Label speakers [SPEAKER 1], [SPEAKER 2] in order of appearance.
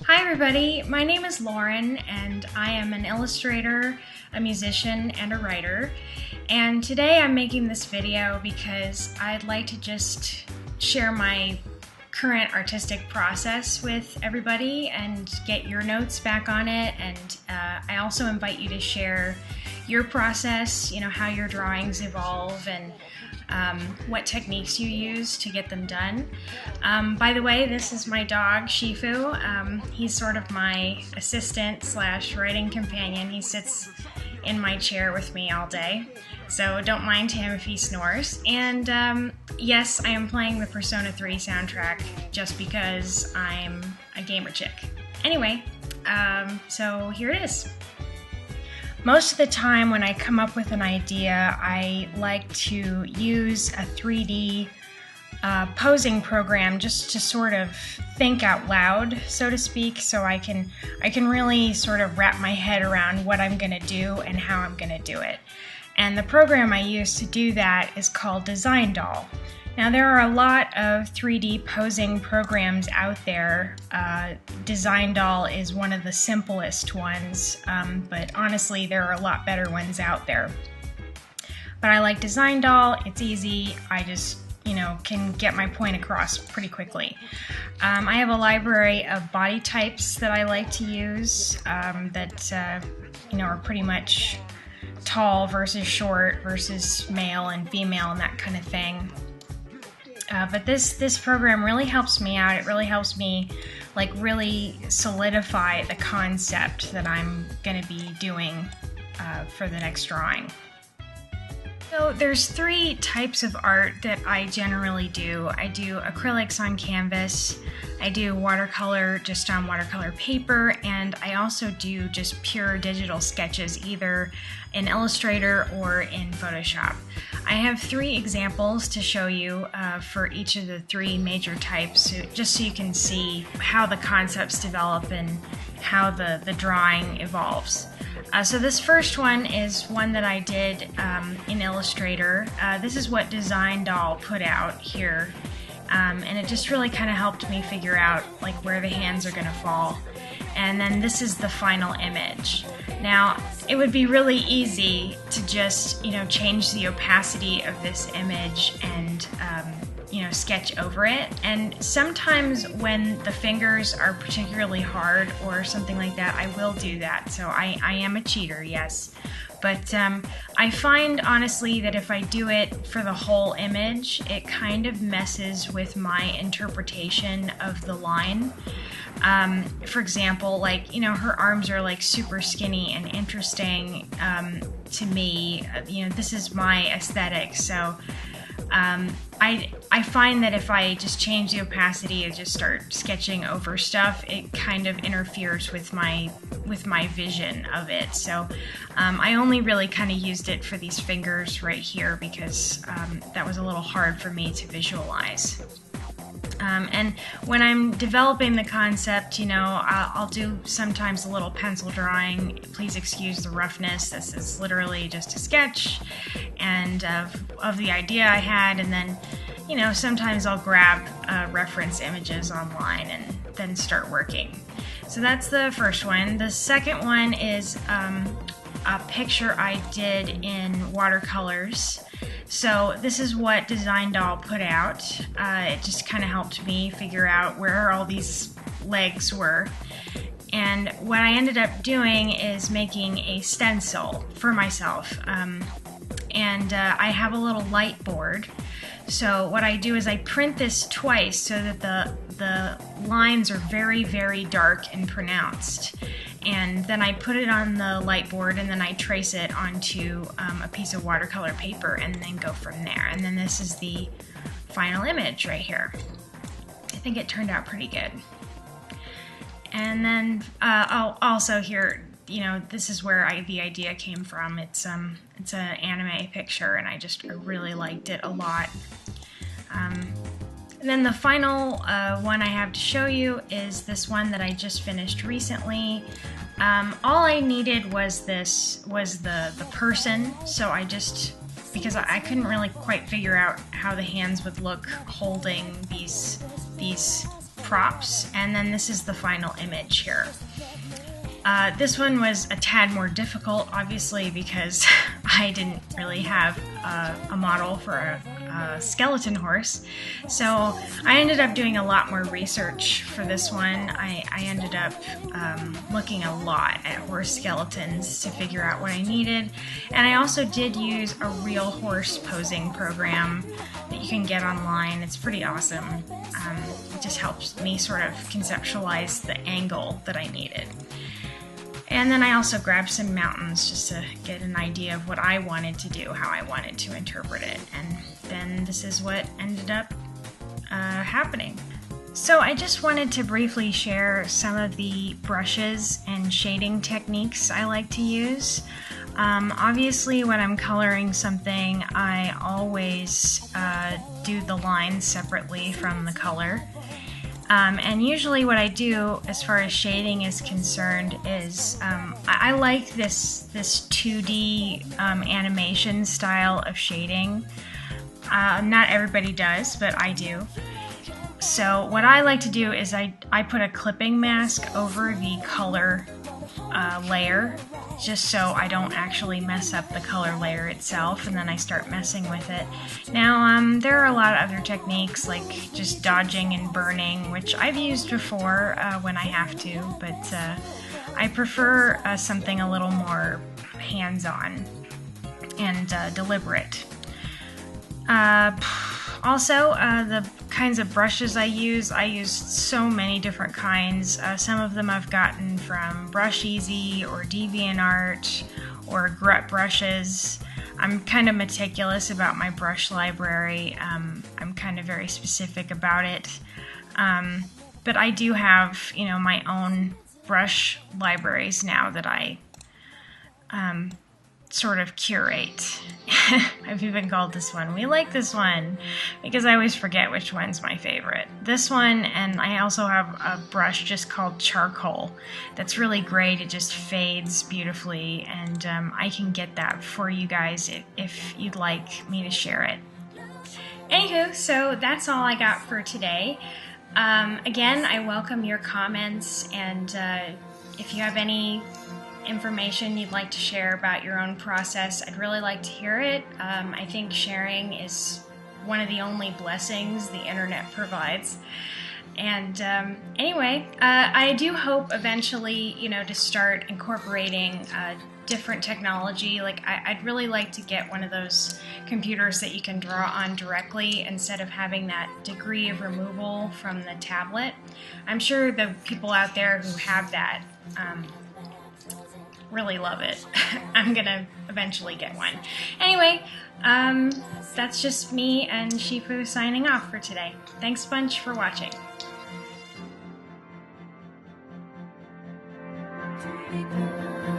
[SPEAKER 1] Hi everybody, my name is Lauren and I am an illustrator, a musician, and a writer. And today I'm making this video because I'd like to just share my current artistic process with everybody and get your notes back on it. And I also invite you to share your process, how your drawings evolve and what techniques you use to get them done. By the way, this is my dog, Shifu. He's sort of my assistant / writing companion. He sits in my chair with me all day, so don't mind him if he snores. And yes, I am playing the Persona 3 soundtrack just because I'm a gamer chick. Anyway, so here it is. Most of the time when I come up with an idea, I like to use a 3D posing program just to sort of think out loud, so to speak, so I can really sort of wrap my head around what I'm going to do and how I'm going to do it. And the program I use to do that is called Design Doll. Now there are a lot of 3D posing programs out there. Design Doll is one of the simplest ones, but honestly there are a lot better ones out there. But I like Design Doll. It's easy. I just can get my point across pretty quickly. I have a library of body types that I like to use that are pretty much tall versus short versus male and female and that kind of thing. But this program really helps me out. It really helps me really solidify the concept that I'm going to be doing for the next drawing. So there's 3 types of art that I generally do. I do acrylics on canvas, I do watercolor just on watercolor paper, and I also do just pure digital sketches either in Illustrator or in Photoshop. I have 3 examples to show you for each of the 3 major types, just so you can see how the concepts develop and how the drawing evolves. So this first one is one that I did in Illustrator. This is what Design Doll put out here, and it just really kind of helped me figure out where the hands are going to fall. And then this is the final image. Now it would be really easy to just change the opacity of this image and sketch over it, and sometimes when the fingers are particularly hard or something like that, I will do that. So I am a cheater, yes, but I find honestly that if I do it for the whole image, it kind of messes with my interpretation of the line. For example, her arms are super skinny and interesting to me. This is my aesthetic, so I find that if I just change the opacity and just start sketching over stuff, it kind of interferes with my vision of it. So I only really kind of used it for these fingers right here because that was a little hard for me to visualize. And when I'm developing the concept, I'll do sometimes a little pencil drawing. Please excuse the roughness. This is literally just a sketch and of the idea I had, and then sometimes I'll grab reference images online and then start working. So that's the first one. The second one is a picture I did in watercolors. So this is what Design Doll put out. It just kind of helped me figure out where all these legs were. And what I ended up doing is making a stencil for myself. And I have a little light board. So what I do is I print this twice so that the lines are very, very dark and pronounced. And then I put it on the light board and then I trace it onto a piece of watercolor paper and then go from there. And then this is the final image right here. I think it turned out pretty good. And then also here, this is where the idea came from. It's an anime picture and I really liked it a lot. And then the final one I have to show you is this one that I just finished recently. All I needed was the person, so because I couldn't really quite figure out how the hands would look holding these props, and then this is the final image here. This one was a tad more difficult, obviously, because I didn't really have a model for a skeleton horse. So I ended up doing a lot more research for this one. I ended up looking a lot at horse skeletons to figure out what I needed. And I also did use a real horse posing program that you can get online. It's pretty awesome. It just helps me sort of conceptualize the angle that I needed. And then I also grabbed some mountains just to get an idea of what I wanted to do, how I wanted to interpret it. And then this is what ended up happening. So I just wanted to briefly share some of the brushes and shading techniques I like to use. Obviously, when I'm coloring something, I always do the lines separately from the color. And usually what I do as far as shading is concerned is I like this 2D animation style of shading. Not everybody does, but I do. So what I like to do is I put a clipping mask over the color layer, just so I don't actually mess up the color layer itself, and then I start messing with it. Now, there are a lot of other techniques like just dodging and burning, which I've used before when I have to, but I prefer something a little more hands-on and deliberate. Also, the kinds of brushes I use so many different kinds. Some of them I've gotten from Brush Easy or DeviantArt or Grut brushes. I'm kind of meticulous about my brush library. I'm kind of very specific about it. But I do have, my own brush libraries now that I sort of curate. I've even called this one, we like this one, because I always forget which one's my favorite. This one, and I also have a brush just called Charcoal that's really great. It just fades beautifully, and I can get that for you guys if you'd like me to share it. Anywho, so that's all I got for today. Again, I welcome your comments, and if you have any information you'd like to share about your own process, I'd really like to hear it. I think sharing is one of the only blessings the internet provides. And anyway, I do hope eventually, to start incorporating different technology. Like I'd really like to get one of those computers that you can draw on directly instead of having that degree of removal from the tablet. I'm sure the people out there who have that really love it. I'm gonna eventually get one. Anyway, that's just me and Shifu signing off for today. Thanks a bunch for watching.
[SPEAKER 2] People